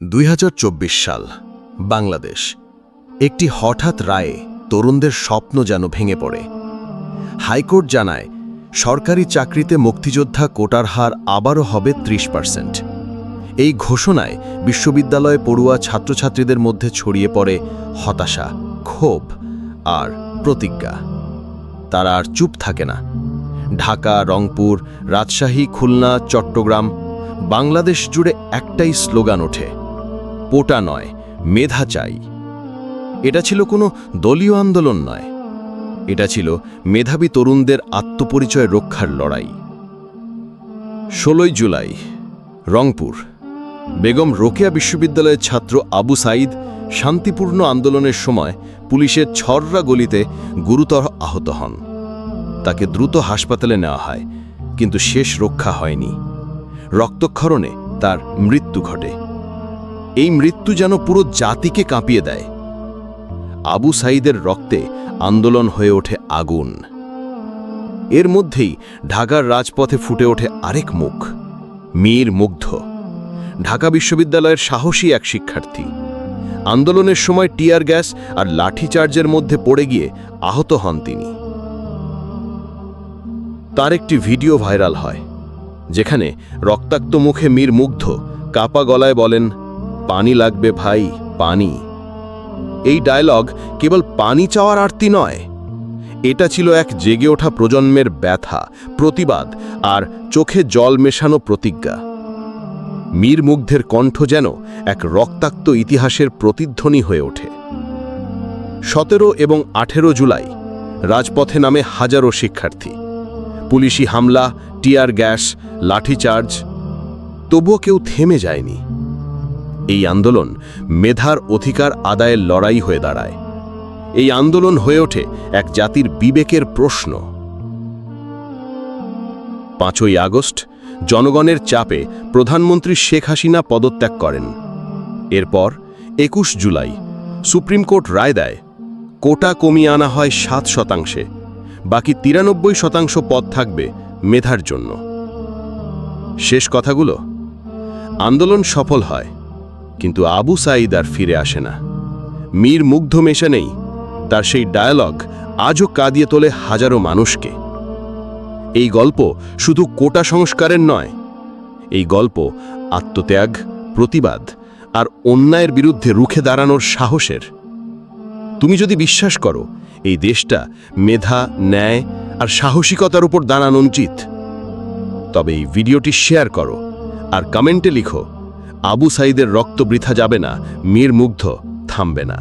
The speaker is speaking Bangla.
2024 সাল বাংলাদেশ একটি হঠাৎ রায়ে তরুণদের স্বপ্ন যেন ভেঙে পড়ে। হাইকোর্ট জানায় সরকারি চাকরিতে মুক্তিযোদ্ধা কোটার হার আবারও হবে 30%। এই ঘোষণায় বিশ্ববিদ্যালয়ে পড়ুয়া ছাত্রছাত্রীদের মধ্যে ছড়িয়ে পড়ে হতাশা, ক্ষোভ আর প্রতিজ্ঞা। তারা আর চুপ থাকে না। ঢাকা, রংপুর, রাজশাহী, খুলনা, চট্টগ্রাম, বাংলাদেশ জুড়ে একটাই স্লোগান ওঠে, পোটা নয়, মেধা চাই। এটা ছিল কোনো দলীয় আন্দোলন নয়, এটা ছিল মেধাবী তরুণদের আত্মপরিচয় রক্ষার লড়াই। 16 জুলাই রংপুর বেগম রোকেয়া বিশ্ববিদ্যালয়ের ছাত্র আবু সাঈদ শান্তিপূর্ণ আন্দোলনের সময় পুলিশের ছররা গলিতে গুরুতর আহত হন। তাকে দ্রুত হাসপাতালে নেওয়া হয়, কিন্তু শেষ রক্ষা হয়নি। রক্তক্ষরণে তার মৃত্যু ঘটে। এই মৃত্যু যেন পুরো জাতিকে কাঁপিয়ে দেয়। আবু সাঈদের রক্তে আন্দোলন হয়ে ওঠে আগুন। এর মধ্যেই ঢাকার রাজপথে ফুটে ওঠে আরেক মুখ, মীর মুগ্ধ, ঢাকা বিশ্ববিদ্যালয়ের সাহসী এক শিক্ষার্থী। আন্দোলনের সময় টিয়ার গ্যাস আর লাঠিচার্জের মধ্যে পড়ে গিয়ে আহত হন তিনি। তার একটি ভিডিও ভাইরাল হয়, যেখানে রক্তাক্ত মুখে মীর মুগ্ধ কাপা গলায় বলেন, পানি লাগবে ভাই, পানি। এই ডায়লগ কেবল পানি চাওয়ার আরতি নয়, এটা ছিল এক জেগে ওঠা প্রজন্মের ব্যথা, প্রতিবাদ আর চোখে জল মেশানো প্রতিজ্ঞা। মীর মুগ্ধের কণ্ঠ যেন এক রক্তাক্ত ইতিহাসের প্রতিধ্বনি হয়ে ওঠে। 17 এবং 18 জুলাই রাজপথে নামে হাজারো শিক্ষার্থী। পুলিশি হামলা, টিয়ার গ্যাস, লাঠিচার্জ, তবুও কেউ থেমে যায়নি। এই আন্দোলন মেধার অধিকার আদায়ের লড়াই হয়ে দাঁড়ায়। এই আন্দোলন হয়ে ওঠে এক জাতির বিবেকের প্রশ্ন। 5ই আগস্ট জনগণের চাপে প্রধানমন্ত্রী শেখ হাসিনা পদত্যাগ করেন। এরপর 21 জুলাই সুপ্রিম কোর্ট রায় দেয়, কোটা কমিয়ে আনা হয় 7%, বাকি 93% পদ থাকবে মেধার জন্য। শেষ কথাগুলো, আন্দোলন সফল হয়, কিন্তু আবু সাঈদ আর ফিরে আসে না। মীর মুগ্ধ মেশা নেই, তার সেই ডায়ালগ আজও কাঁদিয়ে তোলে হাজারো মানুষকে। এই গল্প শুধু কোটা সংস্কারের নয়, এই গল্প আত্মত্যাগ, প্রতিবাদ আর অন্যায়ের বিরুদ্ধে রুখে দাঁড়ানোর সাহসের। তুমি যদি বিশ্বাস করো এই দেশটা মেধা, ন্যায় আর সাহসিকতার উপর দাঁড়ানো উচিত, তবে এই ভিডিওটি শেয়ার করো আর কমেন্টে লিখো, আবু সাঈদের রক্ত বৃথা যাবে না, মীর মুগ্ধ থামবে না।